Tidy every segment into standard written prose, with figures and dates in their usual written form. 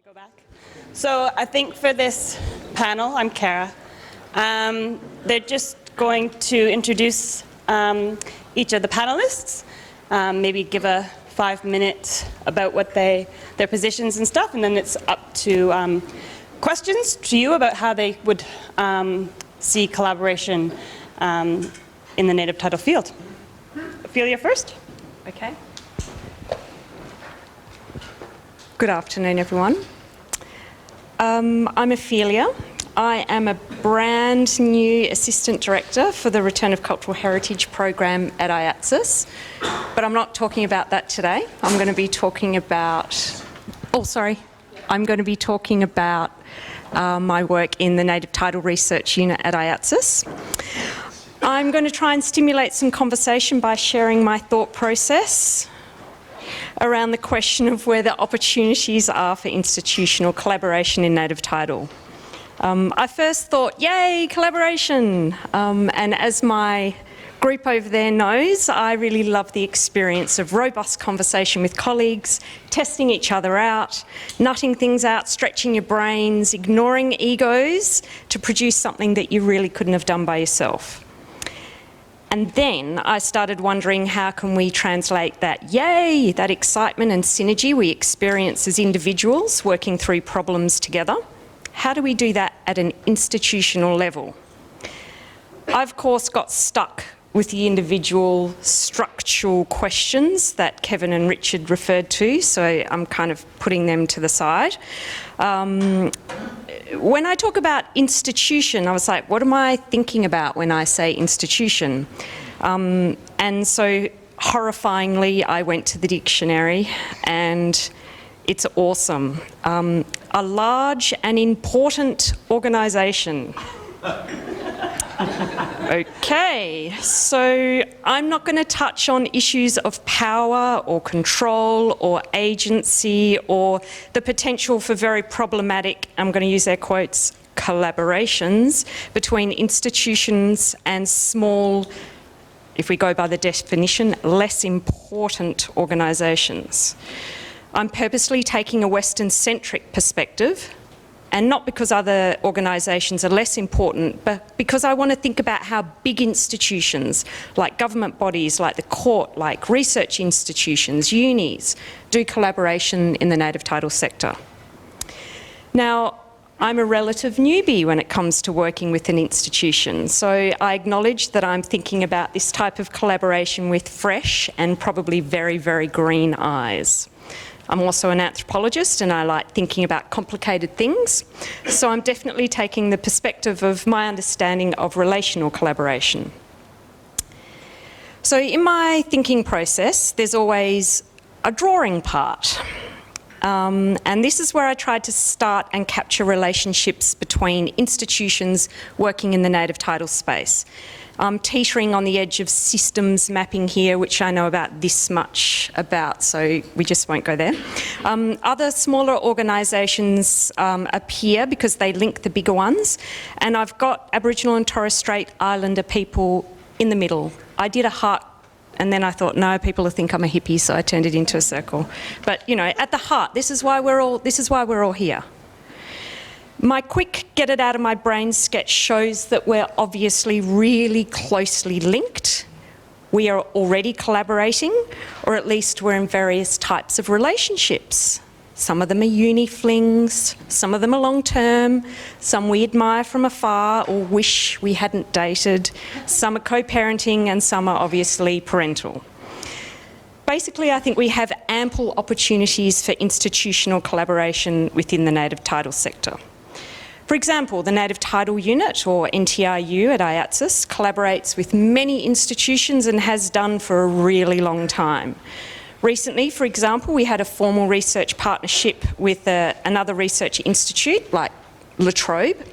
Go back. So I think for this panel, I'm Kara. They're just going to introduce each of the panelists, maybe give a 5-minute about what their positions and stuff, and then it's up to questions to you about how they would see collaboration in the native title field. Ophelia first. Okay. Good afternoon, everyone. I'm Ophelia. I am a brand new Assistant Director for the Return of Cultural Heritage program at IATSIS, but I'm not talking about that today. I'm going to be talking about, my work in the Native Title Research Unit at IATSIS. I'm going to try and stimulate some conversation by sharing my thought process around the question of where the opportunities are for institutional collaboration in native title. I first thought, yay, collaboration. And as my group over there knows, I really love the experience of robust conversation with colleagues, testing each other out, nutting things out, stretching your brains, ignoring egos to produce something that you really couldn't have done by yourself. And then I started wondering, how can we translate that yay, that excitement and synergy we experience as individuals working through problems together? How do we do that at an institutional level? I, of course, got stuck with the individual structural questions that Kevin and Richard referred to, so I'm kind of putting them to the side. When I talk about institution, I was like, what am I thinking about when I say institution? And so horrifyingly, I went to the dictionary, and it's awesome. A large and important organisation. Okay, so I'm not going to touch on issues of power or control or agency or the potential for very problematic, I'm going to use air quotes, collaborations between institutions and small, if we go by the definition, less important organisations. I'm purposely taking a Western-centric perspective, and not because other organisations are less important, but because I want to think about how big institutions, like government bodies, like the court, like research institutions, unis, do collaboration in the native title sector. Now, I'm a relative newbie when it comes to working with an institution, so I acknowledge that I'm thinking about this type of collaboration with fresh and probably very, very green eyes. I'm also an anthropologist and I like thinking about complicated things, so I'm definitely taking the perspective of my understanding of relational collaboration. So in my thinking process, there's always a drawing part. And this is where I tried to start and capture relationships between institutions working in the native title space. I'm teetering on the edge of systems mapping here, which I know about this much about, so we just won't go there. Other smaller organisations appear because they link the bigger ones, and I've got Aboriginal and Torres Strait Islander people in the middle. I did a heart, and then I thought, no, people will think I'm a hippie, so I turned it into a circle. But, you know, at the heart, this is why we're all here. My quick get it out of my brain sketch shows that we're obviously really closely linked. We are already collaborating, or at least we're in various types of relationships. Some of them are uni flings, some of them are long term, some we admire from afar or wish we hadn't dated, some are co-parenting and some are obviously parental. Basically, I think we have ample opportunities for institutional collaboration within the native title sector. For example, the Native Title Unit, or NTRU at IATSIS, collaborates with many institutions and has done for a really long time. Recently, for example, we had a formal research partnership with another research institute like La Trobe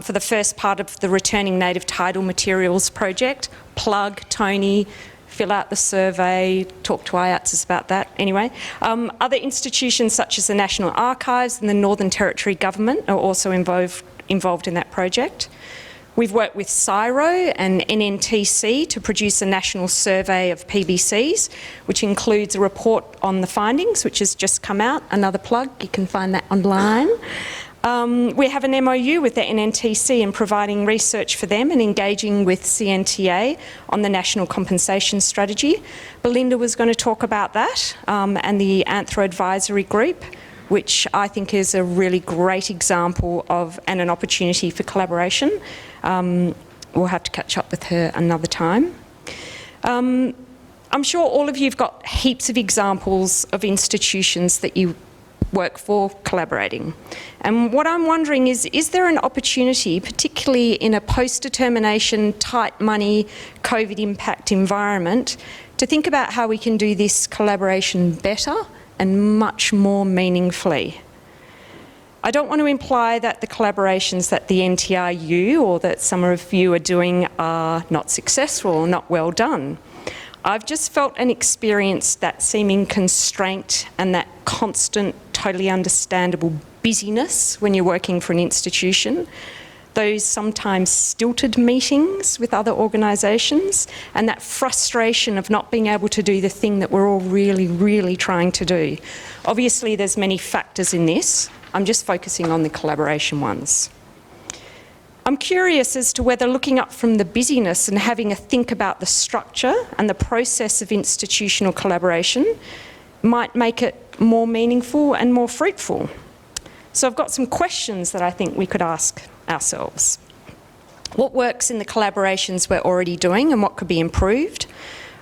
for the first part of the Returning Native Title Materials project. Plug, Tony, fill out the survey, talk to IATSIS about that. Anyway, other institutions such as the National Archives and the Northern Territory Government are also involved in that project. We've worked with CSIRO and NNTC to produce a national survey of PBCs, which includes a report on the findings, which has just come out. Another plug, you can find that online. We have an MOU with the NNTC in providing research for them and engaging with CNTA on the National Compensation Strategy. Belinda was going to talk about that and the Anthro Advisory Group, which I think is a really great example of and an opportunity for collaboration. We'll have to catch up with her another time. I'm sure all of you have got heaps of examples of institutions that you work for collaborating. And what I'm wondering is there an opportunity, particularly in a post-determination, tight money, COVID impact environment, to think about how we can do this collaboration better and much more meaningfully? I don't want to imply that the collaborations that the NTRU or that some of you are doing are not successful or not well done. I've just felt and experienced that seeming constraint and that constant, totally understandable busyness when you're working for an institution, those sometimes stilted meetings with other organisations, and that frustration of not being able to do the thing that we're all really, really trying to do. Obviously, there's many factors in this. I'm just focusing on the collaboration ones. I'm curious as to whether looking up from the busyness and having a think about the structure and the process of institutional collaboration might make it more meaningful and more fruitful. So I've got some questions that I think we could ask ourselves. What works in the collaborations we're already doing and what could be improved?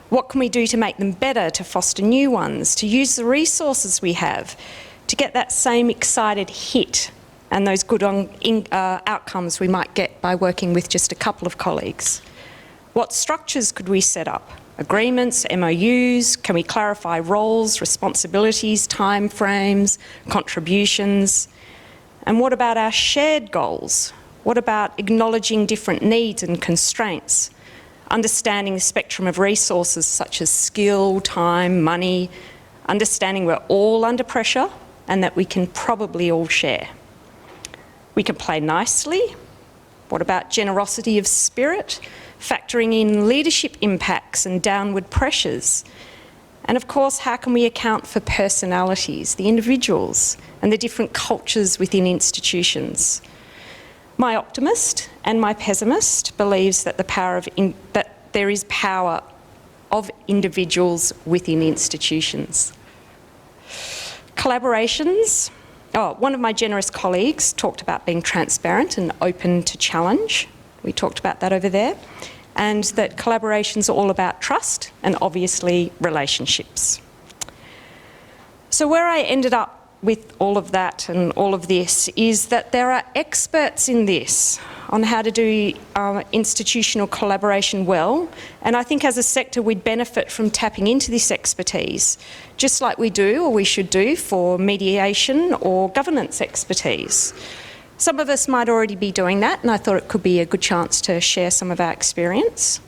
What can we do to make them better, to foster new ones, to use the resources we have, to get that same excited hit and those good outcomes we might get by working with just a couple of colleagues? What structures could we set up? Agreements, MOUs? Can we clarify roles, responsibilities, time frames, contributions? And what about our shared goals? What about acknowledging different needs and constraints? Understanding the spectrum of resources such as skill, time, money, understanding we're all under pressure and that we can probably all share. We can play nicely. What about generosity of spirit? Factoring in leadership impacts and downward pressures. And of course, how can we account for personalities, the individuals, and the different cultures within institutions? My optimist and my pessimist believes that that there is power of individuals within institutions. Collaborations. One of my generous colleagues talked about being transparent and open to challenge. We talked about that over there. And that collaboration's all about trust and obviously relationships. So where I ended up with all of that and all of this is that there are experts in this on how to do institutional collaboration well, and I think as a sector we'd benefit from tapping into this expertise, just like we do or we should do for mediation or governance expertise. Some of us might already be doing that, and I thought it could be a good chance to share some of our experience.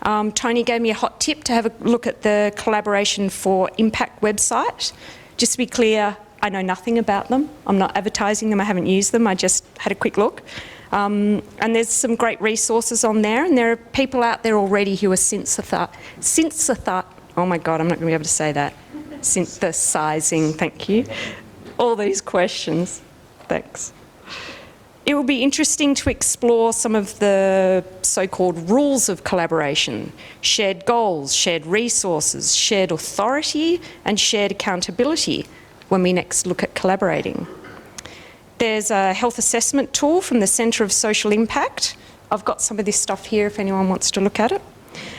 Tony gave me a hot tip to have a look at the Collaboration for Impact website. Just to be clear, I know nothing about them. I'm not advertising them, I haven't used them, I just had a quick look. And there's some great resources on there, and there are people out there already who are oh my God, I'm not going to be able to say that. Synthesising, thank you. All these questions, thanks. It will be interesting to explore some of the so-called rules of collaboration, shared goals, shared resources, shared authority, and shared accountability when we next look at collaborating. There's a health assessment tool from the Centre of Social Impact. I've got some of this stuff here if anyone wants to look at it,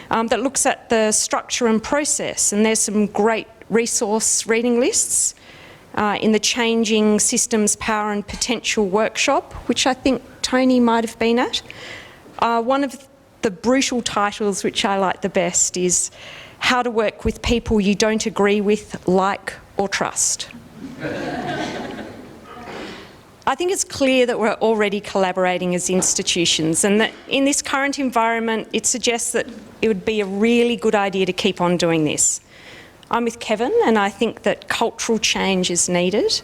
that looks at the structure and process, and there's some great resource reading lists in the Changing Systems, Power and Potential workshop, which I think Tony might have been at. One of the brutal titles which I like the best is How to Work with People You Don't Agree With, Like or Trust. I think it's clear that we're already collaborating as institutions, and that in this current environment it suggests that it would be a really good idea to keep on doing this. I'm with Kevin, and I think that cultural change is needed,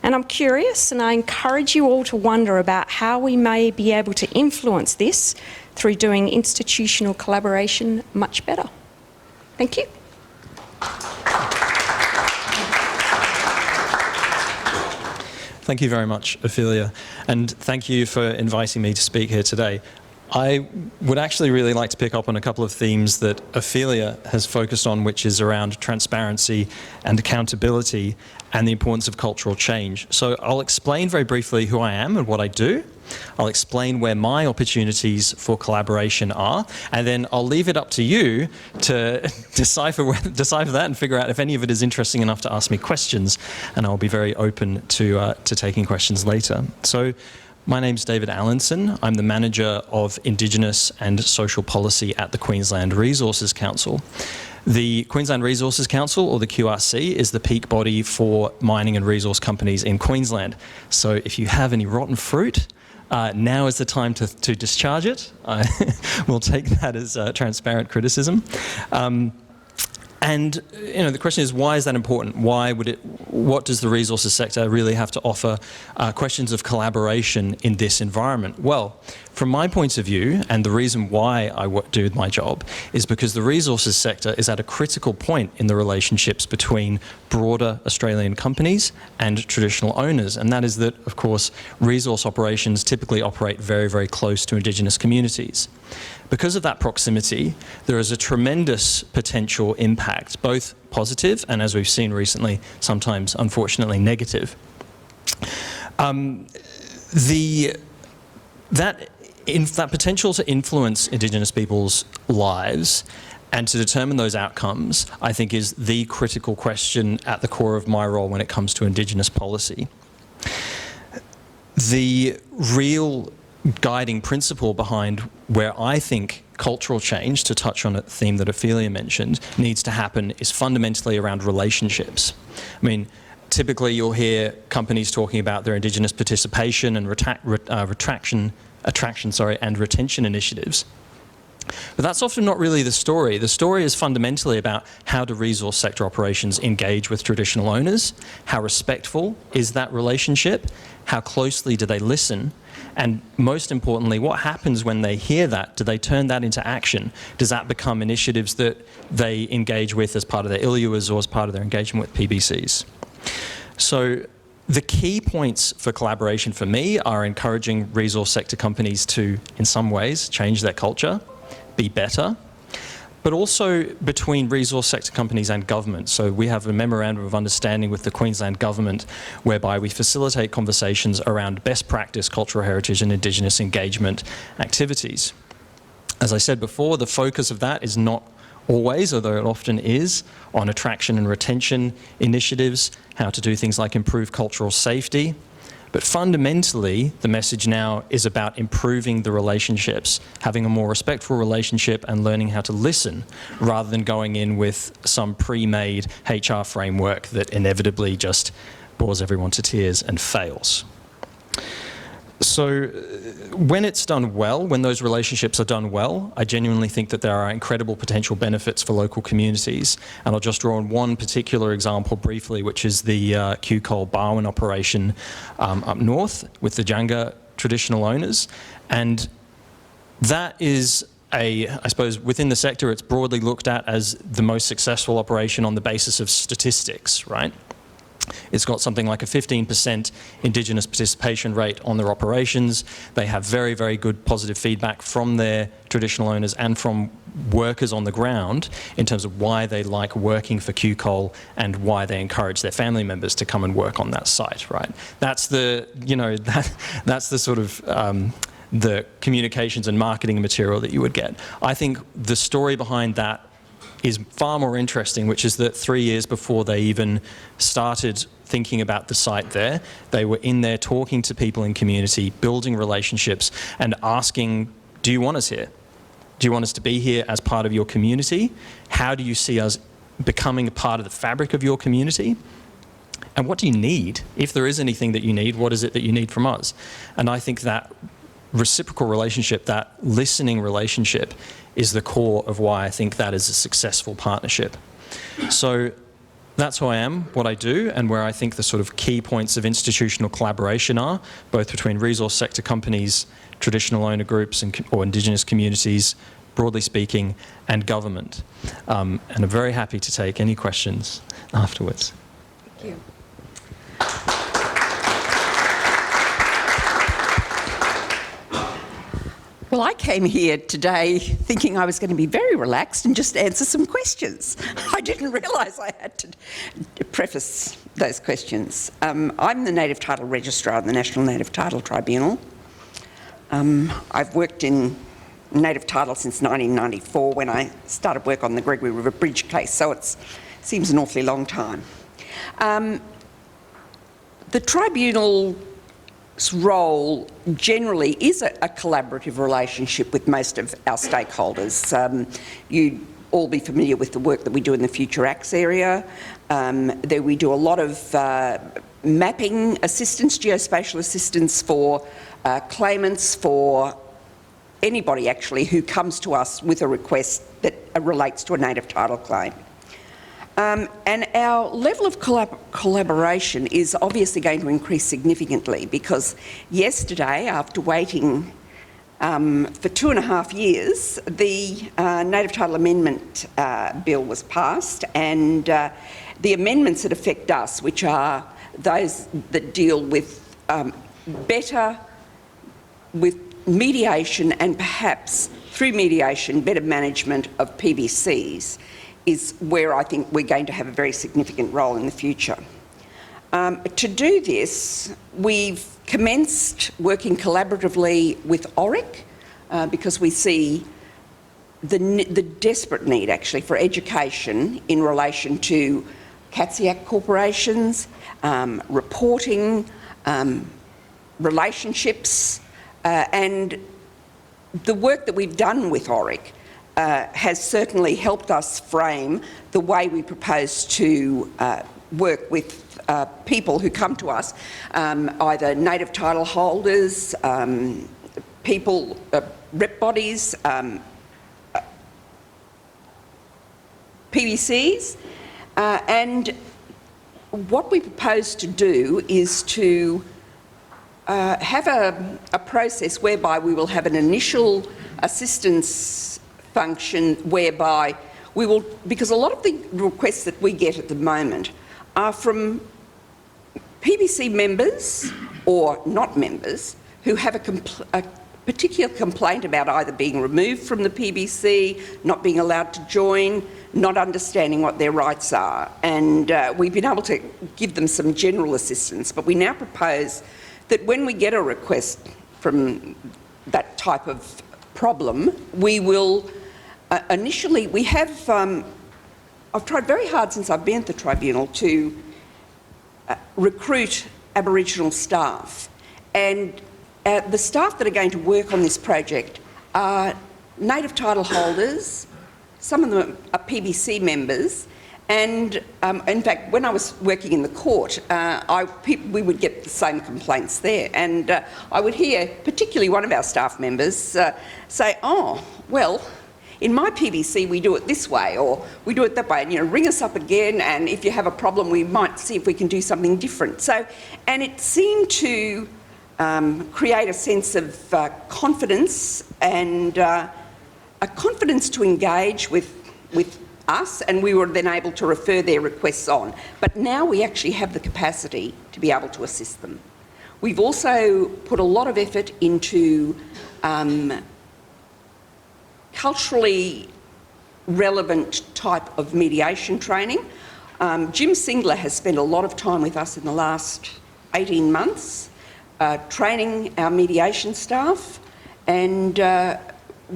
And I'm curious, and I encourage you all to wonder about how we may be able to influence this through doing institutional collaboration much better. Thank you. Thank you very much, Ophelia, and thank you for inviting me to speak here today. I would actually really like to pick up on a couple of themes that Ophelia has focused on, which is around transparency and accountability and the importance of cultural change. So I'll explain very briefly who I am and what I do. I'll explain where my opportunities for collaboration are, and then I'll leave it up to you to decipher that and figure out if any of it is interesting enough to ask me questions, and I'll be very open to taking questions later. So my name's David Allinson. I'm the Manager of Indigenous and Social Policy at the Queensland Resources Council. The Queensland Resources Council, or the QRC, is the peak body for mining and resource companies in Queensland. So if you have any rotten fruit, now is the time to discharge it. We'll take that as transparent criticism. And the question is, why is that important? What does the resources sector really have to offer? Questions of collaboration in this environment. Well, from my point of view, and the reason why I do my job, is because the resources sector is at a critical point in the relationships between broader Australian companies and traditional owners. And that is that, of course, resource operations typically operate very, very close to Indigenous communities. Because of that proximity, there is a tremendous potential impact, both positive and, as we've seen recently, sometimes, unfortunately, negative. That potential to influence Indigenous people's lives and to determine those outcomes, I think, is the critical question at the core of my role when it comes to Indigenous policy. The real guiding principle behind where I think cultural change, to touch on a theme that Ophelia mentioned, needs to happen is fundamentally around relationships. I mean, typically you'll hear companies talking about their Indigenous participation and attraction and retention initiatives. But that's often not really the story. The story is fundamentally about how do resource sector operations engage with traditional owners, how respectful is that relationship, how closely do they listen, and most importantly, what happens when they hear that? Do they turn that into action? Does that become initiatives that they engage with as part of their ILUAs or as part of their engagement with PBCs? So the key points for collaboration for me are encouraging resource sector companies to, in some ways, change their culture, be better, but also between resource sector companies and government. So we have a memorandum of understanding with the Queensland government whereby we facilitate conversations around best practice cultural heritage and Indigenous engagement activities. As I said before, the focus of that is not always, although it often is, on attraction and retention initiatives, how to do things like improve cultural safety. But fundamentally, the message now is about improving the relationships, having a more respectful relationship and learning how to listen, rather than going in with some pre-made HR framework that inevitably just bores everyone to tears and fails. So when it's done well, when those relationships are done well, I genuinely think that there are incredible potential benefits for local communities. And I'll just draw on one particular example briefly, which is the Q Coal Barwon operation up north with the Jangga traditional owners. And that is I suppose within the sector, it's broadly looked at as the most successful operation on the basis of statistics, right? It's got something like a 15% Indigenous participation rate on their operations. They have very, very good positive feedback from their traditional owners and from workers on the ground in terms of why they like working for Q Coal and why they encourage their family members to come and work on that site, right? That's the, that's the sort of the communications and marketing material that you would get. I think the story behind that is far more interesting, which is that 3 years before they even started thinking about the site there, they were in there talking to people in community, building relationships and asking, do you want us here? Do you want us to be here as part of your community? How do you see us becoming a part of the fabric of your community? And what do you need? If there is anything that you need, what is it that you need from us? And I think that reciprocal relationship, that listening relationship, is the core of why I think that is a successful partnership. So That's who I am, what I do, and where I think the sort of key points of institutional collaboration are, both between resource sector companies, traditional owner groups or Indigenous communities, broadly speaking, and government. And I'm very happy to take any questions afterwards. Thank you. Well, I came here today thinking I was going to be very relaxed and just answer some questions. I didn't realise I had to preface those questions. I'm the Native Title Registrar of the National Native Title Tribunal. I've worked in native title since 1994 when I started work on the Gregory River Bridge case, so it seems an awfully long time. The tribunal's role generally is a collaborative relationship with most of our stakeholders. You'd all be familiar with the work that we do in the Future Acts area. There we do a lot of mapping assistance, geospatial assistance for claimants, for anybody actually who comes to us with a request that relates to a native title claim. And our level of collaboration is obviously going to increase significantly because yesterday, after waiting for 2.5 years, the Native Title Amendment Bill was passed, and the amendments that affect us, which are those that deal with with mediation and perhaps through mediation, better management of PBCs, is where I think we're going to have a very significant role in the future. To do this, we've commenced working collaboratively with ORIC because we see the desperate need actually for education in relation to CATSIAC corporations, reporting, relationships, and the work that we've done with ORIC has certainly helped us frame the way we propose to work with people who come to us, either native title holders, people, rep bodies, PBCs, and what we propose to do is to have a process whereby we will have an initial assistance function whereby we will, because a lot of the requests that we get at the moment are from PBC members or not members who have a particular complaint about either being removed from the PBC, not being allowed to join, not understanding what their rights are. And we've been able to give them some general assistance, but we now propose that when we get a request from that type of problem, we will initially, we have, I've tried very hard since I've been at the tribunal to recruit Aboriginal staff, and the staff that are going to work on this project are native title holders, some of them are PBC members, and in fact, when I was working in the court, we would get the same complaints there, and I would hear, particularly one of our staff members, say, "Oh, well, in my PBC we do it this way, or we do it that way, and ring us up again, and if you have a problem we might see if we can do something different." So, and it seemed to create a sense of confidence and a confidence to engage with us, and we were then able to refer their requests on. But now we actually have the capacity to be able to assist them. We've also put a lot of effort into culturally relevant type of mediation training. Jim Singler has spent a lot of time with us in the last 18 months training our mediation staff and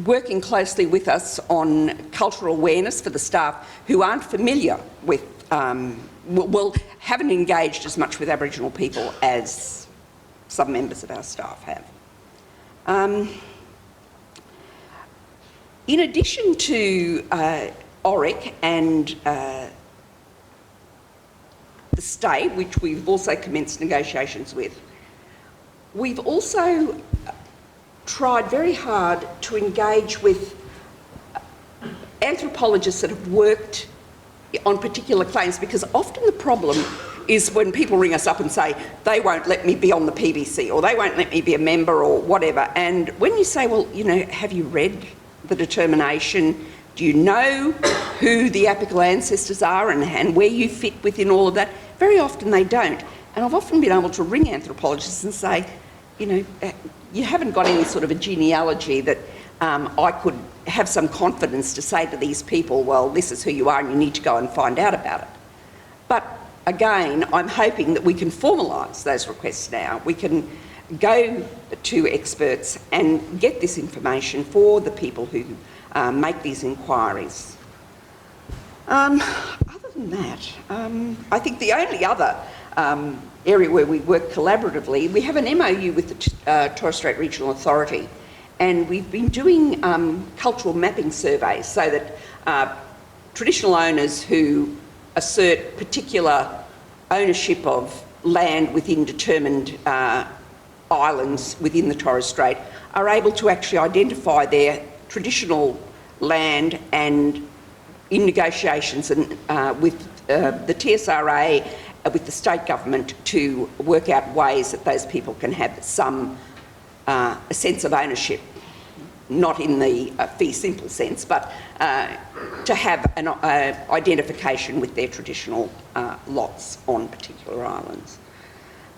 working closely with us on cultural awareness for the staff who aren't familiar with, haven't engaged as much with Aboriginal people as some members of our staff have. In addition to ORIC and the state, which we've also commenced negotiations with, we've also tried very hard to engage with anthropologists that have worked on particular claims, because often the problem is when people ring us up and say, they won't let me be on the PBC, or they won't let me be a member, or whatever. And when you say, well, you know, have you read the determination? Do you know who the apical ancestors are and where you fit within all of that? Very often they don't. And I've often been able to ring anthropologists and say, you know, you haven't got any sort of a genealogy that I could have some confidence to say to these people, well, this is who you are and you need to go and find out about it. But again, I'm hoping that we can formalise those requests now. We can go to experts and get this information for the people who make these inquiries. Other than that, I think the only other area where we work collaboratively, we have an MOU with the Torres Strait Regional Authority, and we've been doing cultural mapping surveys so that traditional owners who assert particular ownership of land within determined islands within the Torres Strait are able to actually identify their traditional land, and in negotiations and with the TSRA, with the state government, to work out ways that those people can have some a sense of ownership, not in the fee simple sense, but to have an identification with their traditional lots on particular islands.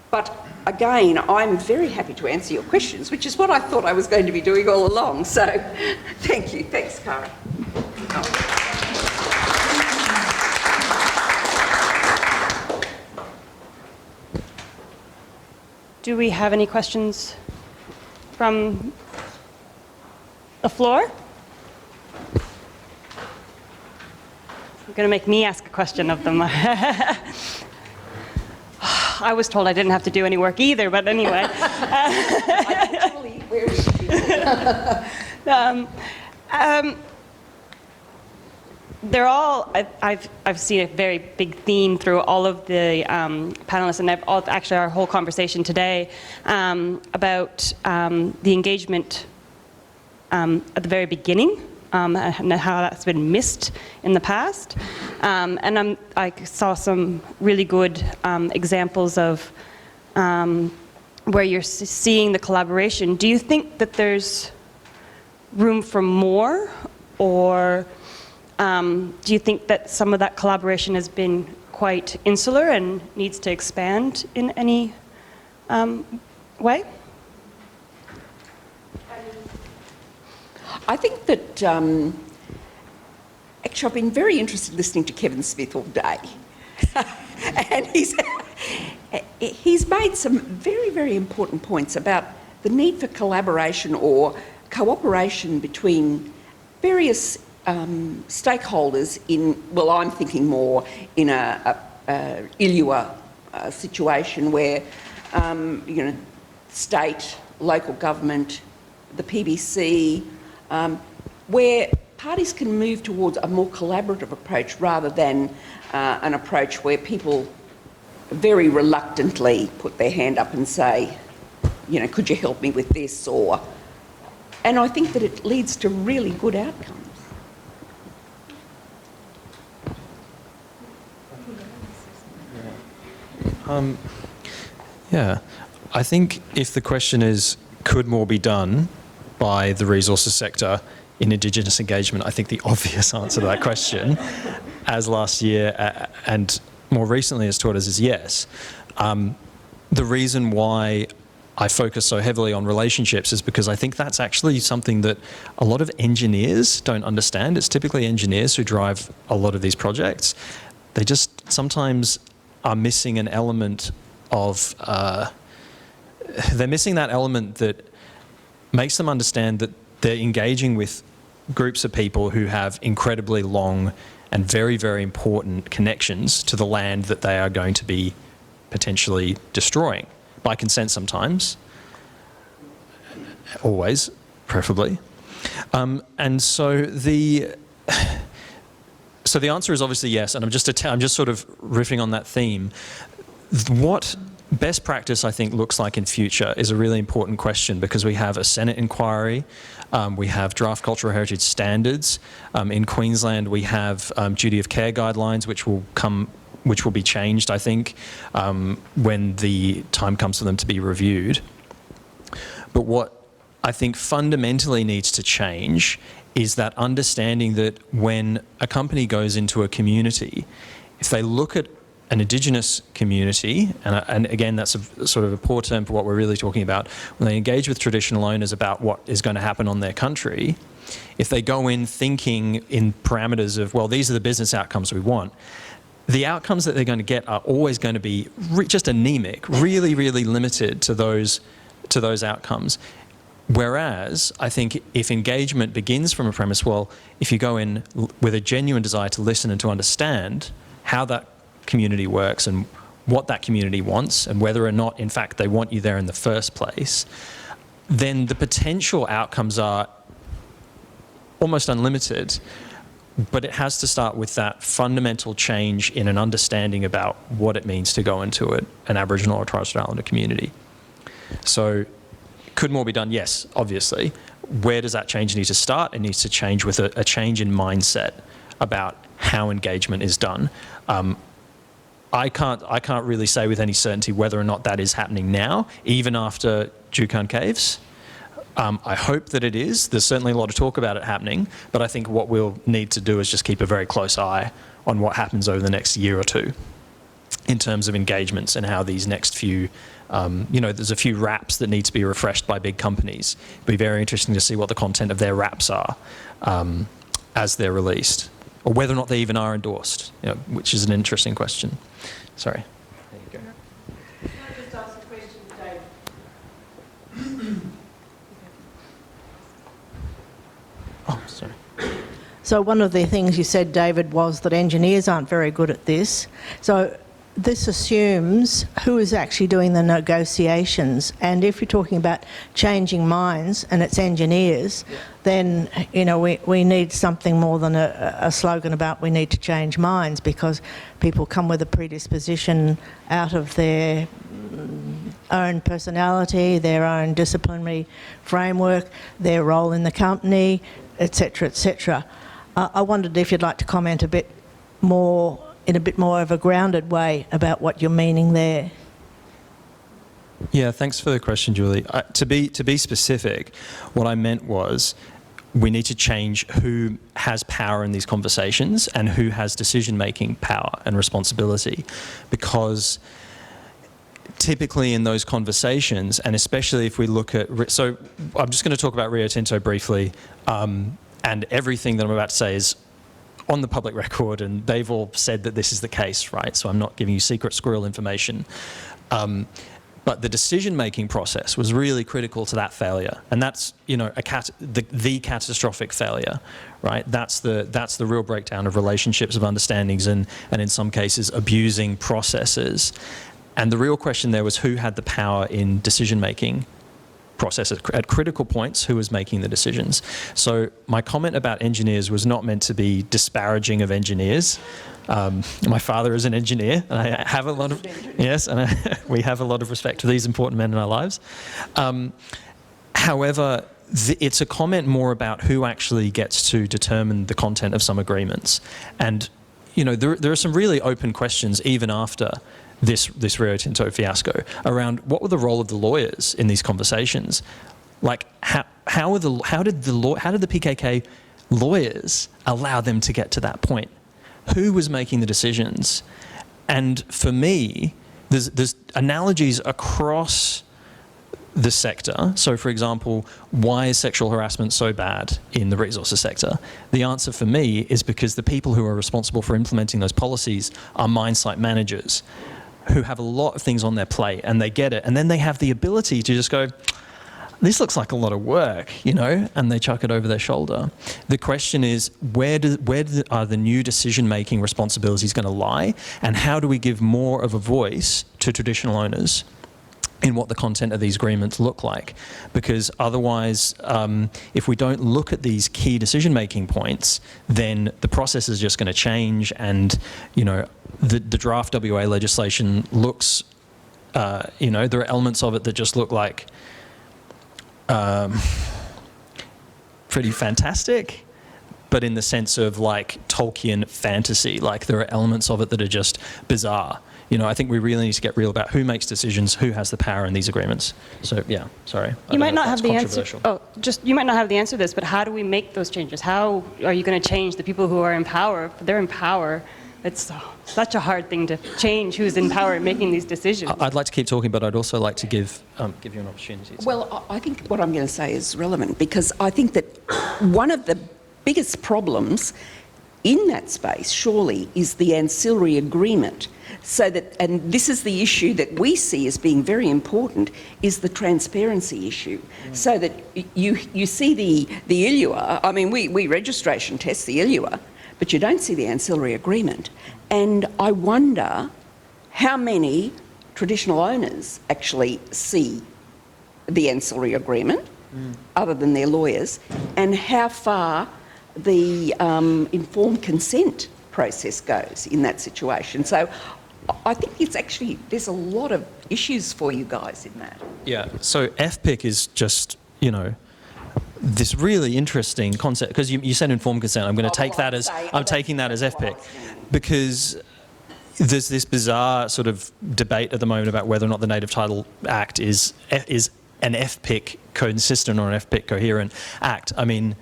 But again, I'm very happy to answer your questions, which is what I thought I was going to be doing all along. So thank you. Thanks, Cara. Do we have any questions from the floor? You're going to make me ask a question of them. I was told I didn't have to do any work either, but anyway. Where is she? They're all, I've seen a very big theme through all of the panelists, and actually our whole conversation today about the engagement at the very beginning, and how that's been missed in the past. And I saw some really good examples of where you're seeing the collaboration. Do you think that there's room for more, or do you think that some of that collaboration has been quite insular and needs to expand in any way? I think that, actually I've been very interested listening to Kevin Smith all day. And he's made some very, very important points about the need for collaboration or cooperation between various stakeholders in, well, I'm thinking more in a ILUA situation where, you know, state, local government, the PBC, where parties can move towards a more collaborative approach rather than an approach where people very reluctantly put their hand up and say, you know, could you help me with this, or... And I think that it leads to really good outcomes. Yeah, I think if the question is, could more be done by the resources sector in Indigenous engagement, I think the obvious answer to that question, as last year and more recently has taught us, is yes. The reason why I focus so heavily on relationships is because I think that's actually something that a lot of engineers don't understand. It's typically engineers who drive a lot of these projects. They just sometimes are missing an element of, they're missing that element that makes them understand that they're engaging with groups of people who have incredibly long and very, very important connections to the land that they are going to be potentially destroying, by consent sometimes, always, preferably. And so the answer is obviously yes, and I'm just sort of riffing on that theme. What best practice, I think, looks like in future is a really important question, because we have a Senate inquiry, we have draft cultural heritage standards. In Queensland, we have duty of care guidelines, which will be changed, I think, when the time comes for them to be reviewed. But what I think fundamentally needs to change is that understanding that when a company goes into a community, if they look at an Indigenous community, and again, that's a sort of a poor term for what we're really talking about, when they engage with traditional owners about what is going to happen on their country, if they go in thinking in parameters of, well, these are the business outcomes we want, the outcomes that they're going to get are always going to be just anemic, really, really limited to those outcomes. Whereas I think if engagement begins from a premise, well, if you go in with a genuine desire to listen and to understand how that community works and what that community wants and whether or not, in fact, they want you there in the first place, then the potential outcomes are almost unlimited. But it has to start with that fundamental change in an understanding about what it means to go into an Aboriginal or Torres Strait Islander community. So could more be done? Yes, obviously. Where does that change need to start? It needs to change with a change in mindset about how engagement is done. I can't really say with any certainty whether or not that is happening now, even after Juukan Caves. I hope that it is. There's certainly a lot of talk about it happening, but I think what we'll need to do is just keep a very close eye on what happens over the next year or two in terms of engagements and how these next few, there's a few wraps that need to be refreshed by big companies. It'll be very interesting to see what the content of their wraps are as they're released, or whether or not they even are endorsed, which is an interesting question. Sorry. There you go. Can I just ask a question to Dave? Oh, sorry. So one of the things you said, David, was that engineers aren't very good at this. So this assumes who is actually doing the negotiations. And if you're talking about changing minds and it's engineers, then, we need something more than a slogan about we need to change minds, because people come with a predisposition out of their own personality, their own disciplinary framework, their role in the company, etc., etc. I wondered if you'd like to comment a bit more, in a bit more of a grounded way, about what you're meaning there. Yeah, thanks for the question, Julie. To be specific, what I meant was we need to change who has power in these conversations and who has decision-making power and responsibility, because typically in those conversations, and especially if we look at, so I'm just going to talk about Rio Tinto briefly, and everything that I'm about to say is on the public record, and they've all said that this is the case, right? So I'm not giving you secret squirrel information. But the decision-making process was really critical to that failure, and that's the catastrophic failure, right? That's the real breakdown of relationships, of understandings, and in some cases abusing processes. And the real question there was who had the power in decision-making process at critical points, who was making the decisions. So my comment about engineers was not meant to be disparaging of engineers. My father is an engineer, and I have a lot of we have a lot of respect for these important men in our lives. However, it's a comment more about who actually gets to determine the content of some agreements, and there are some really open questions even after this Rio Tinto fiasco around what were the role of the lawyers in these conversations. Like how did the PKK lawyers allow them to get to that point? Who was making the decisions? And for me, there's analogies across the sector. So for example, why is sexual harassment so bad in the resources sector? The answer for me is because the people who are responsible for implementing those policies are mine site managers who have a lot of things on their plate, and they get it, and then they have the ability to just go, this looks like a lot of work, and they chuck it over their shoulder. The question is, where are the new decision-making responsibilities going to lie, and how do we give more of a voice to traditional owners in what the content of these agreements look like? Because otherwise, if we don't look at these key decision-making points, then the process is just going to change, and the draft WA legislation looks There are elements of it that just look like pretty fantastic, but in the sense of like Tolkien fantasy. Like there are elements of it that are just bizarre. I think we really need to get real about who makes decisions, who has the power in these agreements. So yeah, sorry. You might not have the answer. You might not have the answer to this, but how do we make those changes? How are you going to change the people who are in power? If they're in power, it's such a hard thing to change who's in power and making these decisions. I'd like to keep talking, but I'd also like to give you an opportunity. Well, I think what I'm going to say is relevant because I think that one of the biggest problems in that space, surely, is the ancillary agreement. So that, and this is the issue that we see as being very important, is the transparency issue. So that you see the ILUA, I mean, we registration test the ILUA, but you don't see the ancillary agreement. And I wonder how many traditional owners actually see the ancillary agreement, other than their lawyers, and how far the informed consent process goes in that situation. So I think it's actually, there's a lot of issues for you guys in that. Yeah, so FPIC is just, this really interesting concept, because you said informed consent. I'm going to take that as, I'm taking that as FPIC, because there's this bizarre sort of debate at the moment about whether or not the Native Title Act is an FPIC consistent or an FPIC coherent act. I mean,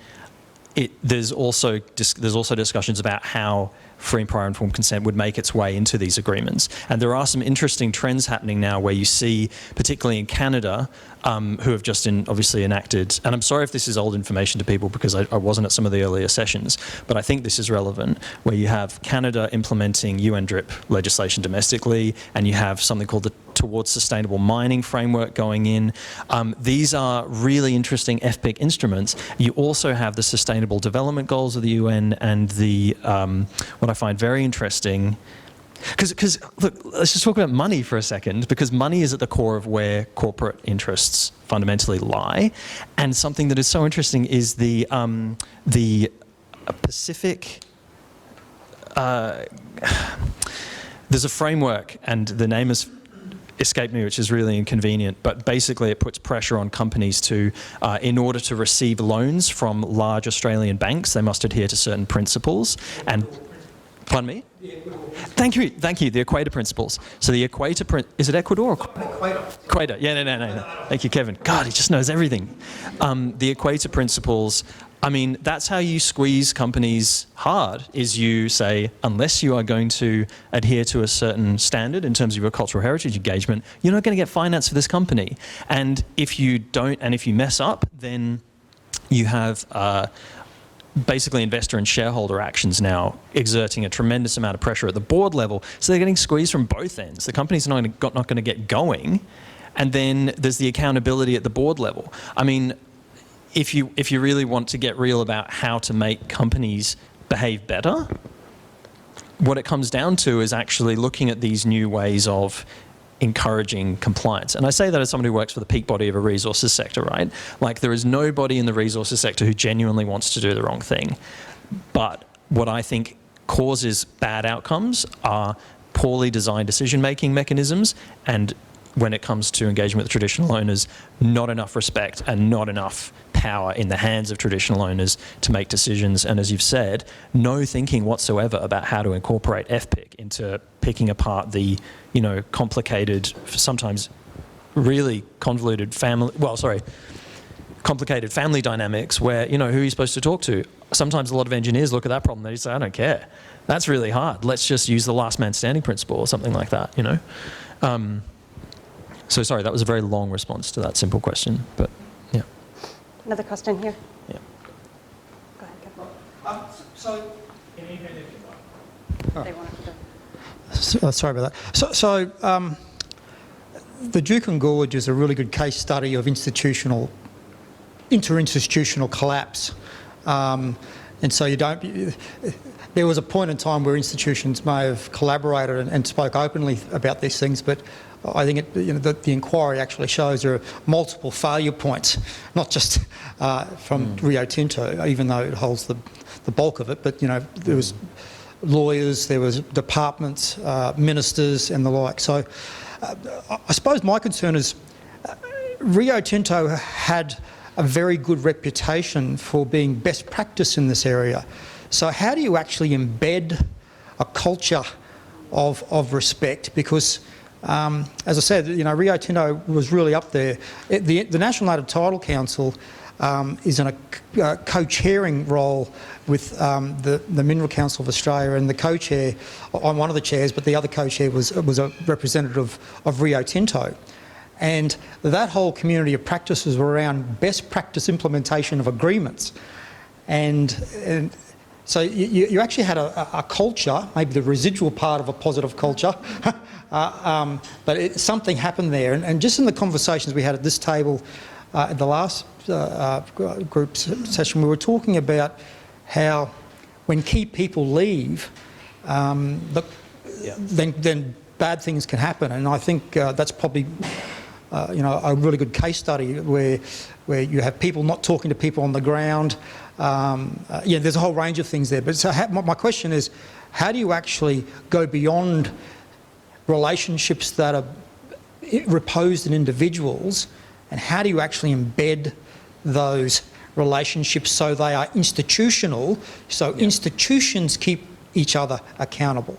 there's also discussions about how free and prior informed consent would make its way into these agreements. And there are some interesting trends happening now where you see, particularly in Canada, who have just obviously enacted, and I'm sorry if this is old information to people because I wasn't at some of the earlier sessions, but I think this is relevant, where you have Canada implementing UNDRIP legislation domestically, and you have something called the Towards Sustainable Mining framework going in. These are really interesting FPIC instruments. You also have the Sustainable Development Goals of the UN and the, what I find very interesting, because look, let's just talk about money for a second, because money is at the core of where corporate interests fundamentally lie. And something that is so interesting is the Pacific, there's a framework, and the name has escaped me, which is really inconvenient, but basically it puts pressure on companies to, in order to receive loans from large Australian banks, they must adhere to certain principles. And pardon me? Thank you, the Equator Principles. So the Equator, is it Ecuador? Equator, yeah, no. Thank you, Kevin. God, he just knows everything. The Equator Principles, I mean, that's how you squeeze companies hard, is you say, unless you are going to adhere to a certain standard in terms of your cultural heritage engagement, you're not going to get finance for this company. And if you don't, and if you mess up, then you have basically investor and shareholder actions now exerting a tremendous amount of pressure at the board level. So they're getting squeezed from both ends. The company's not going to get going. And then there's the accountability at the board level. I mean, if you really want to get real about how to make companies behave better, what it comes down to is actually looking at these new ways of encouraging compliance. And I say that as somebody who works for the peak body of a resources sector, right? Like, there is nobody in the resources sector who genuinely wants to do the wrong thing. But what I think causes bad outcomes are poorly designed decision-making mechanisms, and when it comes to engagement with traditional owners, not enough respect and not enough power in the hands of traditional owners to make decisions. And as you've said, no thinking whatsoever about how to incorporate FPIC into picking apart the, complicated, sometimes really complicated family dynamics where, who are you supposed to talk to? Sometimes a lot of engineers look at that problem and they say, I don't care. That's really hard. Let's just use the last man standing principle or something like that, So sorry, that was a very long response to that simple question, but yeah. Another question here. Yeah. Go ahead, Kevin. They want to go. Sorry about that. The Juukan Gorge is a really good case study of interinstitutional collapse. And so there was a point in time where institutions may have collaborated and spoke openly about these things, but I think the inquiry actually shows there are multiple failure points, not just from Rio Tinto, even though it holds the bulk of it, but there was lawyers, there was departments, ministers and the like. So I suppose my concern is Rio Tinto had a very good reputation for being best practice in this area. So how do you actually embed a culture of respect? Because as I said, you know, Rio Tinto was really up there. The National Native Title Council is in a co-chairing role with the Mineral Council of Australia, and the co-chair, I'm one of the chairs, but the other co-chair was a representative of Rio Tinto. And that whole community of practices were around best practice implementation of agreements. And so you actually had a culture, maybe the residual part of a positive culture, but something happened there. And just in the conversations we had at this table at the last group session, we were talking about how when key people leave, then bad things can happen. And I think that's probably you know, a really good case study where you have people not talking to people on the ground. Yeah, there's a whole range of things there. But so my question is, how do you actually go beyond relationships that are reposed in individuals, and how do you actually embed those relationships so they are institutional, so institutions keep each other accountable?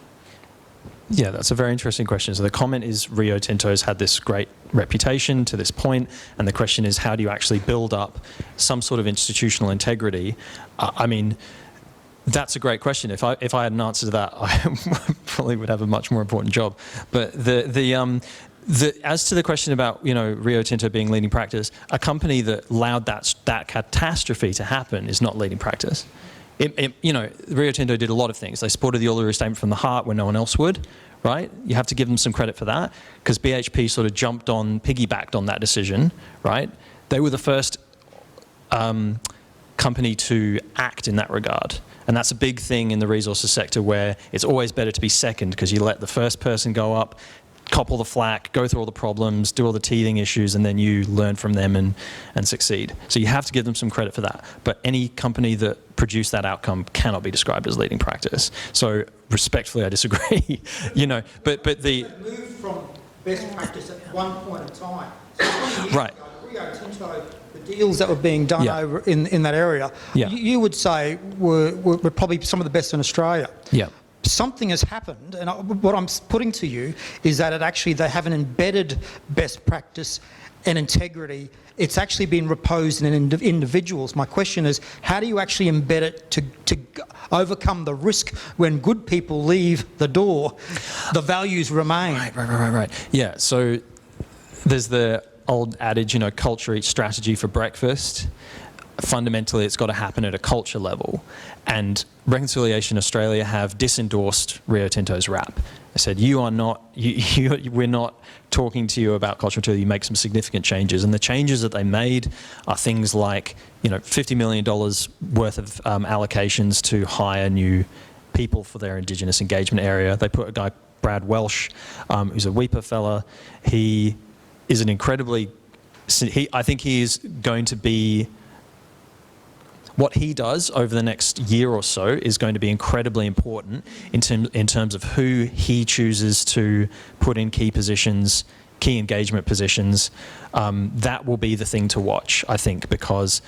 Yeah, that's a very interesting question. So the comment is Rio Tinto's had this great reputation to this point, and the question is, how do you actually build up some sort of institutional integrity? I mean, that's a great question. If I had an answer to that, I probably would have a much more important job. But as to the question about, you know, Rio Tinto being leading practice, a company that allowed that catastrophe to happen is not leading practice. You know, Rio Tinto did a lot of things. They supported the Uluru Statement from the Heart when no one else would, right? You have to give them some credit for that, because BHP sort of piggybacked on that decision, right? They were the first company to act in that regard. And that's a big thing in the resources sector, where it's always better to be second, because you let the first person go up, cop all the flack, go through all the problems, do all the teething issues, and then you learn from them and succeed. So you have to give them some credit for that. But any company that produced that outcome cannot be described as leading practice. So respectfully, I disagree. You know, but the Moved from best practice at one point in time. So 20 years Right. ago, Rio Tinto, the deals that were being done over in that area, you would say were probably some of the best in Australia. Yeah. Something has happened, and what I'm putting to you is that they have an embedded best practice and integrity. It's actually been reposed in individuals. My question is, how do you actually embed it to overcome the risk when good people leave the door, the values remain? Right. Yeah, so there's the old adage, you know, culture eats strategy for breakfast. Fundamentally, it's got to happen at a culture level. And Reconciliation Australia have disendorsed Rio Tinto's RAP. They said, we're not talking to you about culture until you make some significant changes. And the changes that they made are things like, you know, $50 million worth of allocations to hire new people for their Indigenous engagement area. They put a guy, Brad Welsh, who's a Weipa fella. He is an incredibly, I think he is going to be, what he does over the next year or so is going to be incredibly important in terms of who he chooses to put in key positions, key engagement positions. That will be the thing to watch, I think, because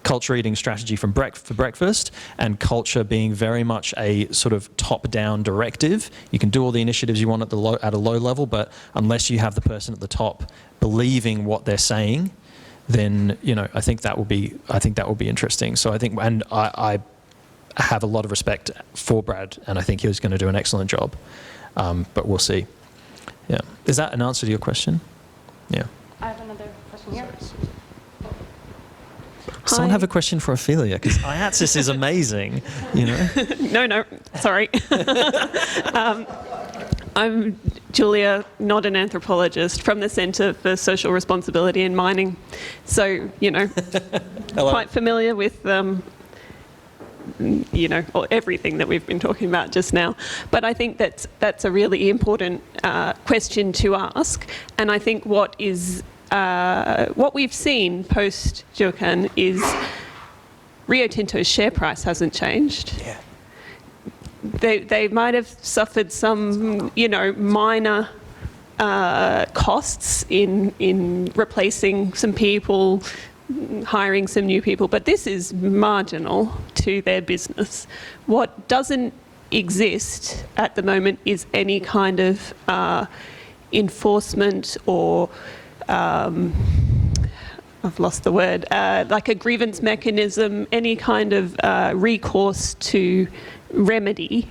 culture eating strategy for breakfast and culture being very much a sort of top-down directive. You can do all the initiatives you want at a low level, but unless you have the person at the top believing what they're saying, then, you know, I think that will be interesting. So I think, and I have a lot of respect for Brad, and I think he was going to do an excellent job. But we'll see. Yeah. Is that an answer to your question? Yeah. I have another question here. Someone have a question for Ophelia, because IATSIS is amazing, you know. No, sorry. I'm Julia, not an anthropologist, from the Centre for Social Responsibility in Mining. So, you know, quite familiar with, you know, everything that we've been talking about just now. But I think that's a really important question to ask. And I think what we've seen post-Juukan is Rio Tinto's share price hasn't changed. Yeah. they might have suffered some, minor costs in replacing some people, hiring some new people, but this is marginal to their business. What doesn't exist at the moment is any kind of enforcement or I've lost the word, like a grievance mechanism, any kind of recourse to remedy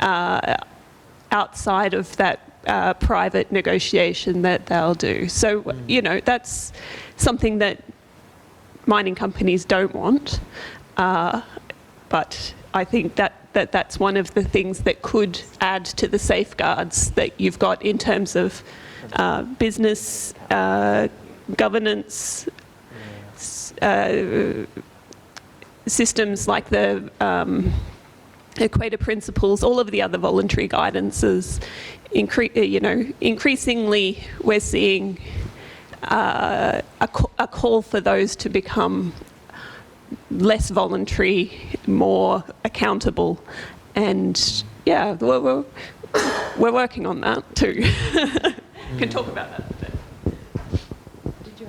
outside of that private negotiation that they'll do. So, that's something that mining companies don't want, but I think that's one of the things that could add to the safeguards that you've got in terms of business governance systems like the Equator Principles, all of the other voluntary guidances. Increasingly we're seeing a call for those to become less voluntary, more accountable, and we're working on that too. Can talk about that a bit. Did you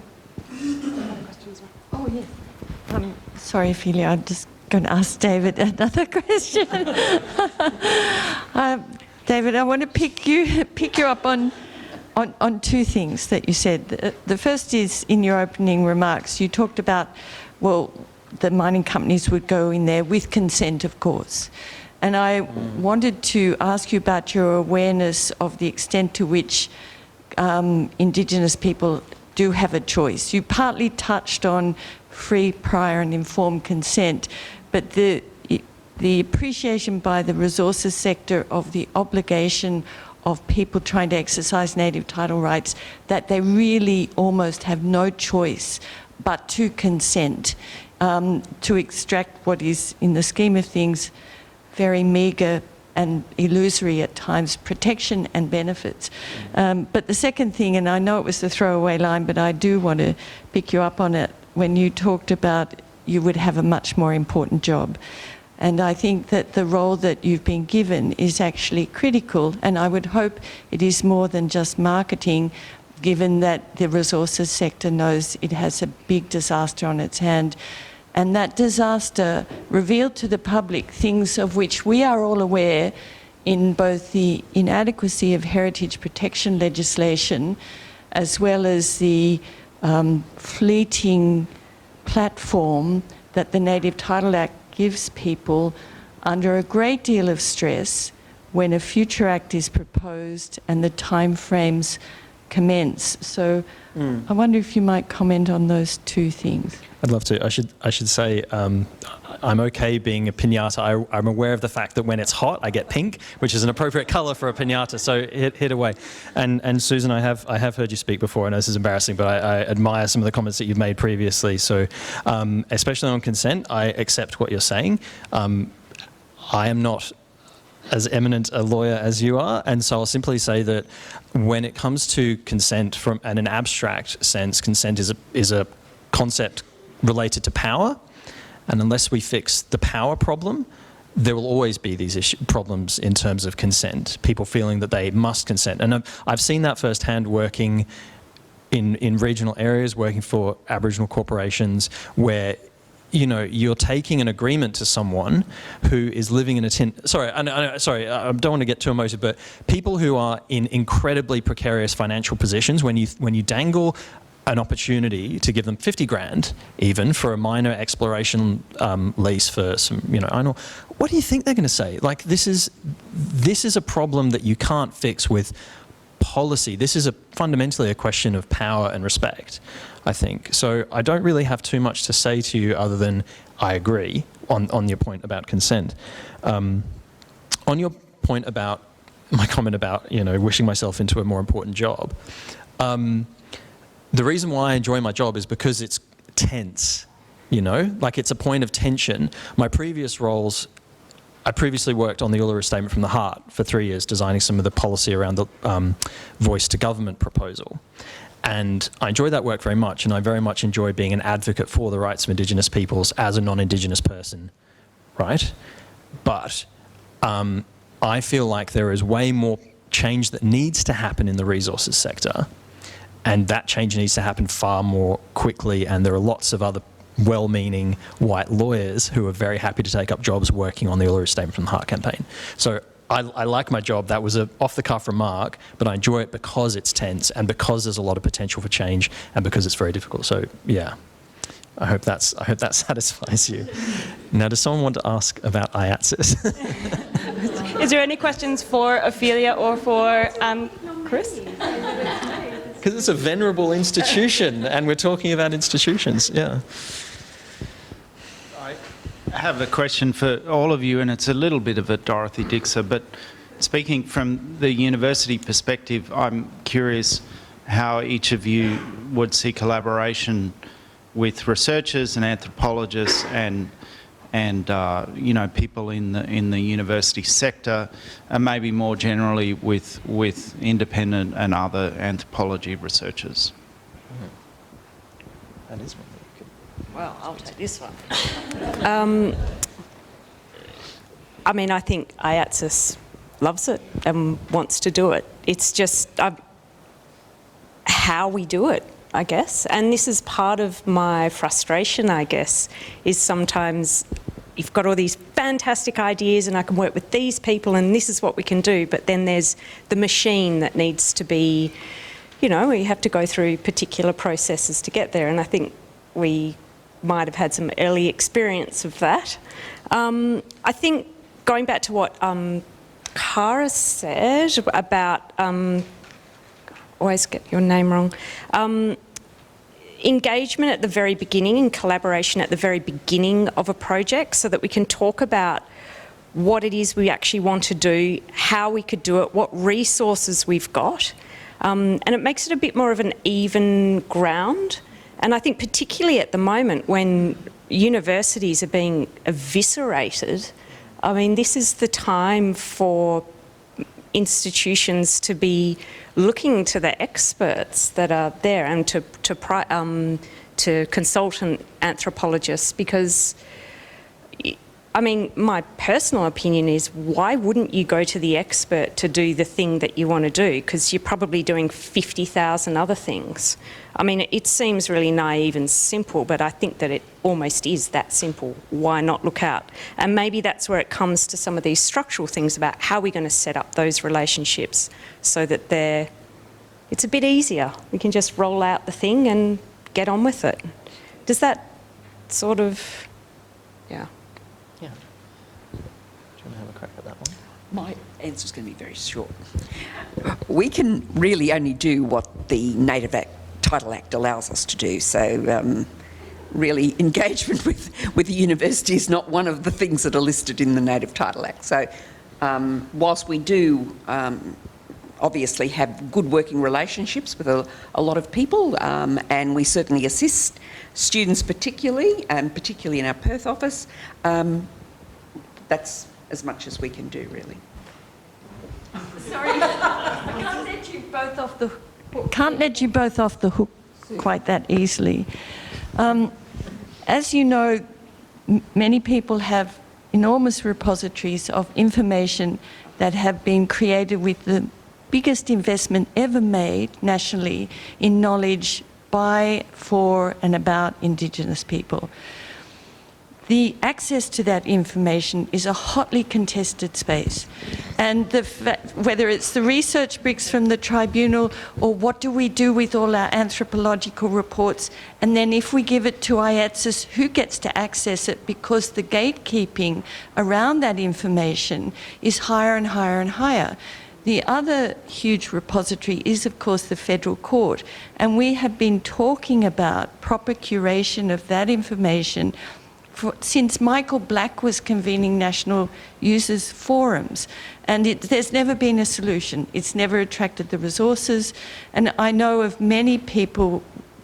have a question as well? Oh yes. Sorry, Ophelia, I'm just going to ask David another question. David, I want to pick you up on two things that you said. The first is, in your opening remarks, you talked about, the mining companies would go in there with consent, of course. And I wanted to ask you about your awareness of the extent to which Indigenous people do have a choice. You partly touched on free, prior and informed consent, but the appreciation by the resources sector of the obligation of people trying to exercise native title rights, that they really almost have no choice but to consent to extract what is, in the scheme of things, very meagre and illusory at times, protection and benefits. But the second thing, and I know it was a throwaway line, but I do want to pick you up on it, when you talked about you would have a much more important job. And I think that the role that you've been given is actually critical, and I would hope it is more than just marketing, given that the resources sector knows it has a big disaster on its hand. And that disaster revealed to the public things of which we are all aware, in both the inadequacy of heritage protection legislation as well as the fleeting platform that the Native Title Act gives people under a great deal of stress when a future act is proposed and the timeframes commence. So I wonder if you might comment on those two things. I'd love to. I should say I'm okay being a piñata. I'm aware of the fact that when it's hot, I get pink, which is an appropriate colour for a piñata. So hit away. And Susan, I have heard you speak before. I know this is embarrassing, but I admire some of the comments that you've made previously. So especially on consent, I accept what you're saying. I am not as eminent a lawyer as you are, and so I'll simply say that when it comes to consent, from in an abstract sense, consent is a concept related to power, and unless we fix the power problem, there will always be these problems in terms of consent, people feeling that they must consent. And I've seen that firsthand working in regional areas, working for Aboriginal corporations, where you're taking an agreement to someone who is living in a tent. Sorry, I don't want to get too emotive, but people who are in incredibly precarious financial positions, when you dangle an opportunity to give them 50 grand, even for a minor exploration lease for some, iron ore, what do you think they're going to say? Like, this is a problem that you can't fix with policy. This is fundamentally a question of power and respect, I think. So I don't really have too much to say to you other than I agree on your point about consent. On your point about my comment about wishing myself into a more important job. The reason why I enjoy my job is because it's tense, like it's a point of tension. My previous roles, I previously worked on the Uluru Statement from the Heart for 3 years, designing some of the policy around the voice to government proposal. And I enjoy that work very much, and I very much enjoy being an advocate for the rights of Indigenous peoples as a non-Indigenous person, right? But I feel like there is way more change that needs to happen in the resources sector, and that change needs to happen far more quickly, and there are lots of other well-meaning white lawyers who are very happy to take up jobs working on the Uluru Statement from the Heart campaign. So I like my job. That was an off-the-cuff remark, but I enjoy it because it's tense and because there's a lot of potential for change and because it's very difficult. So yeah, I hope that satisfies you. Now, does someone want to ask about IATSIS? Is there any questions for Ophelia or for Chris? Because it's a venerable institution, and we're talking about institutions. Yeah. I have a question for all of you, and it's a little bit of a Dorothy Dixer, but speaking from the university perspective, I'm curious how each of you would see collaboration with researchers and anthropologists and you know, people in the university sector, and maybe more generally with independent and other anthropology researchers. That is one. Well, I'll take this one. I mean, I think IATSIS loves it and wants to do it. It's just how we do it, I guess. And this is part of my frustration, I guess, is sometimes you've got all these fantastic ideas and I can work with these people and this is what we can do, but then there's the machine that needs to be, you know, we have to go through particular processes to get there, and I think we might have had some early experience of that. I think going back to what Cara said about, always get your name wrong, engagement at the very beginning and collaboration at the very beginning of a project so that we can talk about what it is we actually want to do, how we could do it, what resources we've got. And it makes it a bit more of an even ground. And I think particularly at the moment when universities are being eviscerated, I mean, this is the time for institutions to be looking to the experts that are there and to consultant anthropologists, because I mean, my personal opinion is, why wouldn't you go to the expert to do the thing that you want to do? Because you're probably doing 50,000 other things. I mean, it seems really naive and simple, but I think that it almost is that simple. Why not look out? And maybe that's where it comes to some of these structural things about how we're going to set up those relationships so that it's a bit easier. We can just roll out the thing and get on with it. Does that sort of, yeah. Yeah. Do you want to have a crack at that one? My answer's going to be very short. We can really only do what the Native Title Act allows us to do. So really engagement with the university is not one of the things that are listed in the Native Title Act. So whilst we do obviously have good working relationships with a lot of people, and we certainly assist students particularly, and particularly in our Perth office, that's as much as we can do, really. Sorry, I can't let you both off the hook. Can't let you both off the hook quite that easily. As you know, many people have enormous repositories of information that have been created with the biggest investment ever made nationally in knowledge by, for and about Indigenous people. The access to that information is a hotly contested space. And whether it's the research bricks from the tribunal or what do we do with all our anthropological reports, and then if we give it to IATSIS, who gets to access it, because the gatekeeping around that information is higher and higher and higher. The other huge repository is, of course, the Federal Court, and we have been talking about proper curation of that information since Michael Black was convening national users forums, and there's never been a solution. It's never attracted the resources, and I know of many people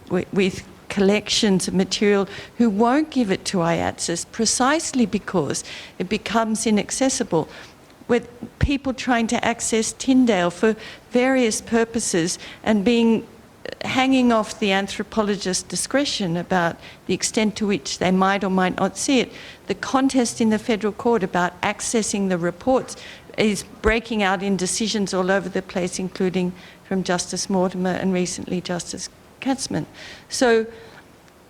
with collections of material who won't give it to IATSIS precisely because it becomes inaccessible. With people trying to access Tyndale for various purposes and being hanging off the anthropologist's discretion about the extent to which they might or might not see it. The contest in the federal court about accessing the reports is breaking out in decisions all over the place, including from Justice Mortimer and recently Justice Katzmann. So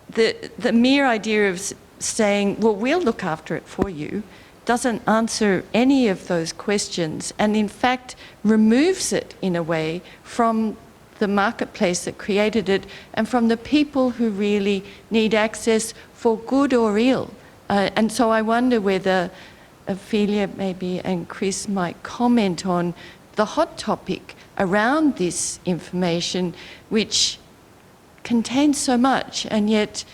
the mere idea of saying, well, we'll look after it for you, doesn't answer any of those questions, and in fact removes it in a way from the marketplace that created it and from the people who really need access for good or ill. And so I wonder whether Ophelia maybe and Chris might comment on the hot topic around this information, which contains so much and yet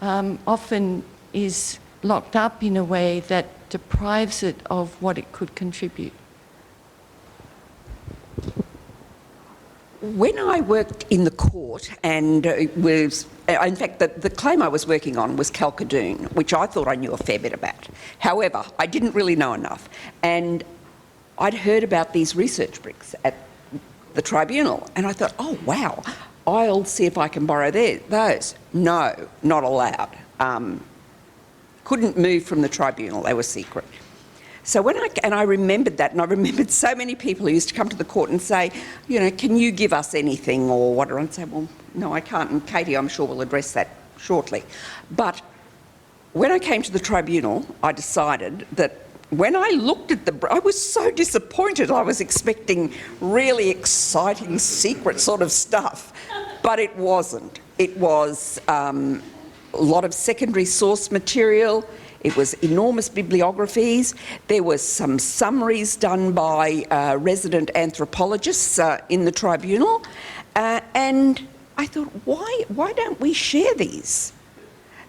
often is locked up in a way that deprives it of what it could contribute. When I worked in the court and it was, in fact, the claim I was working on was Calcadoon, which I thought I knew a fair bit about. However, I didn't really know enough. And I'd heard about these research bricks at the tribunal and I thought, oh, wow, I'll see if I can borrow those. No, not allowed. Couldn't move from the tribunal, they were secret. So I remembered that, and I remembered so many people who used to come to the court and say, you know, can you give us anything or whatever? And say, well, no, I can't, and Katie, I'm sure, will address that shortly. But when I came to the tribunal, I decided that when I looked at I was so disappointed. I was expecting really exciting, secret sort of stuff, but it wasn't. It was a lot of secondary source material. It was enormous bibliographies. There was some summaries done by resident anthropologists in the tribunal. And I thought, why don't we share these?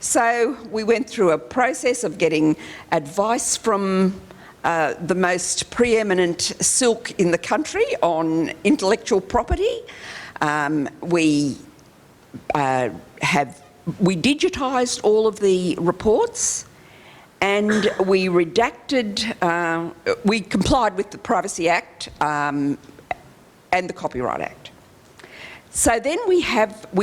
So we went through a process of getting advice from the most preeminent silk in the country on intellectual property. We digitised all of the reports and we redacted, we complied with the Privacy Act and the Copyright Act. So then we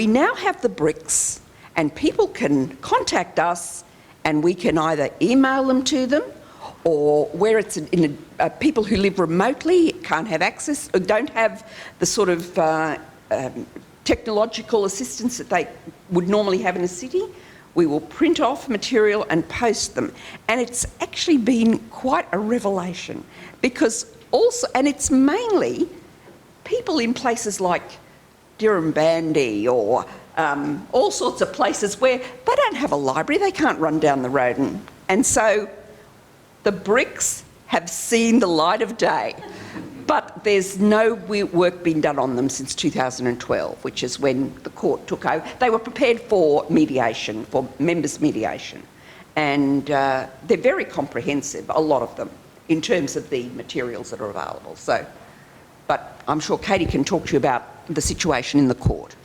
now have the bricks and people can contact us and we can either email them to them or where it's people who live remotely, can't have access, or don't have the sort of technological assistance that they would normally have in a city, we will print off material and post them. And it's actually been quite a revelation because also, and it's mainly people in places like Dirranbandi or all sorts of places where they don't have a library, they can't run down the road. And so the bricks have seen the light of day. But there's no work been done on them since 2012, which is when the court took over. They were prepared for mediation, for members' mediation. And they're very comprehensive, a lot of them, in terms of the materials that are available. So, but I'm sure Katie can talk to you about the situation in the court.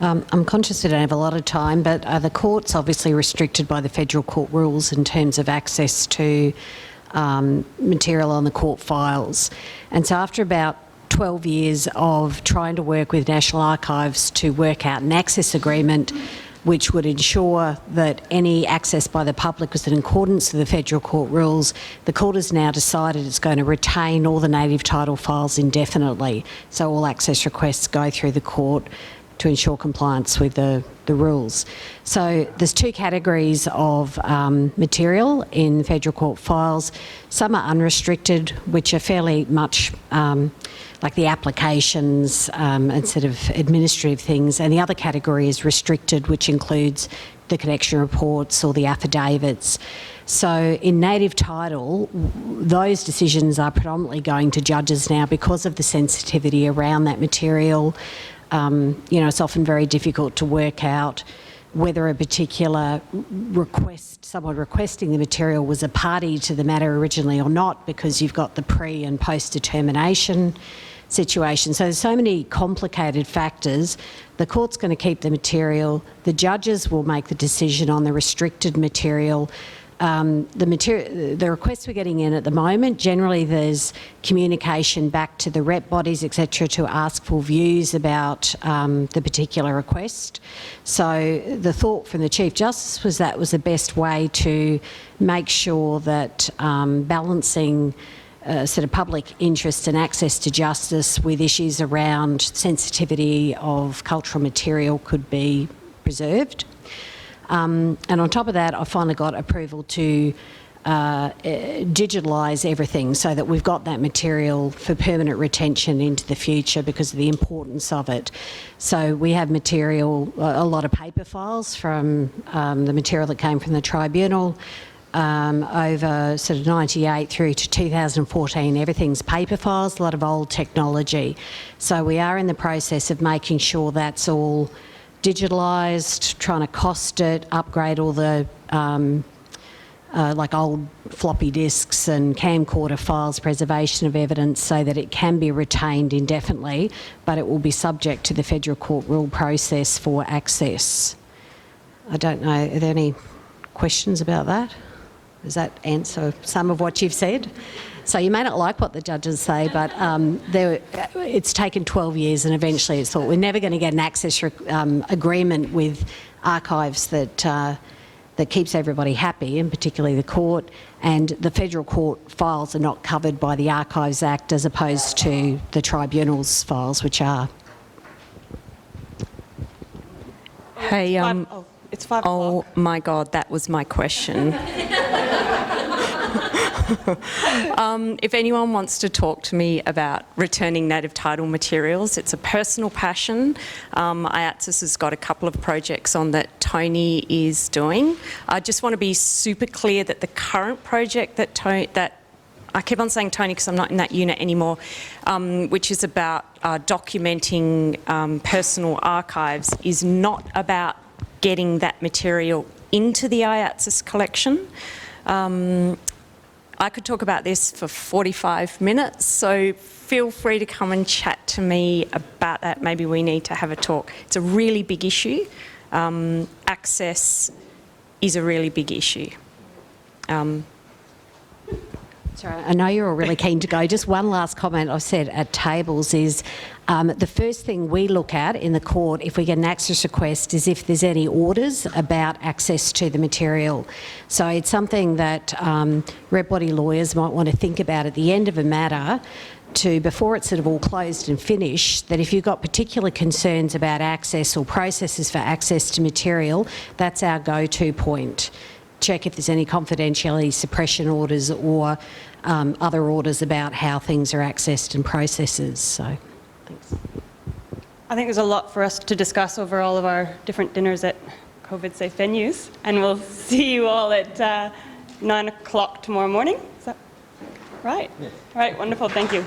I'm conscious we don't have a lot of time, but the court's obviously restricted by the federal court rules in terms of access to material on the court files. And so after about 12 years of trying to work with National Archives to work out an access agreement which would ensure that any access by the public was in accordance with the federal court rules, the court has now decided it's going to retain all the native title files indefinitely. So all access requests go through the court to ensure compliance with the rules. So there's two categories of material in federal court files. Some are unrestricted, which are fairly much like the applications and sort of administrative things, and the other category is restricted, which includes the connection reports or the affidavits. So in native title, those decisions are predominantly going to judges now because of the sensitivity around that material. You know, it's often very difficult to work out whether a particular request, someone requesting the material was a party to the matter originally or not, because you've got the pre and post determination situation. So there's so many complicated factors. The court's going to keep the material. The judges will make the decision on the restricted material. the requests we're getting in at the moment, generally there's communication back to the rep bodies, etc., to ask for views about the particular request. So the thought from the Chief Justice was that was the best way to make sure that balancing sort of public interest and access to justice with issues around sensitivity of cultural material could be preserved. And on top of that, I finally got approval to digitalise everything so that we've got that material for permanent retention into the future because of the importance of it. So we have material, a lot of paper files from the material that came from the tribunal over sort of 98 through to 2014. Everything's paper files, a lot of old technology. So we are in the process of making sure that's all digitalised, trying to cost it, upgrade all the like old floppy disks and camcorder files, preservation of evidence so that it can be retained indefinitely, but it will be subject to the Federal Court rule process for access. I don't know, are there any questions about that? Does that answer some of what you've said? So you may not like what the judges say, but it's taken 12 years and eventually it's thought we're never going to get an access agreement with archives that keeps everybody happy, and particularly the court, and the Federal Court files are not covered by the Archives Act as opposed to the tribunal's files, which are. Hey, It's 5 oh o'clock. my God, that was my question. If anyone wants to talk to me about returning native title materials, it's a personal passion. IATSIS has got a couple of projects on that Tony is doing. I just want to be super clear that the current project that I keep on saying Tony because I'm not in that unit anymore, which is about documenting personal archives, is not about getting that material into the IATSIS collection. I could talk about this for 45 minutes, so feel free to come and chat to me about that. Maybe we need to have a talk. It's a really big issue. Access is a really big issue. Sorry, I know you're all really keen to go. Just one last comment I've said at tables is the first thing we look at in the court if we get an access request is if there's any orders about access to the material. So it's something that rep body lawyers might want to think about at the end of a matter before it's sort of all closed and finished, that if you've got particular concerns about access or processes for access to material, that's our go-to point. Check if there's any confidentiality suppression orders or other orders about how things are accessed and processes. So, thanks. I think there's a lot for us to discuss over all of our different dinners at COVID-safe venues, and we'll see you all at 9 o'clock tomorrow morning. Is that right? Yeah. All right, wonderful, thank you.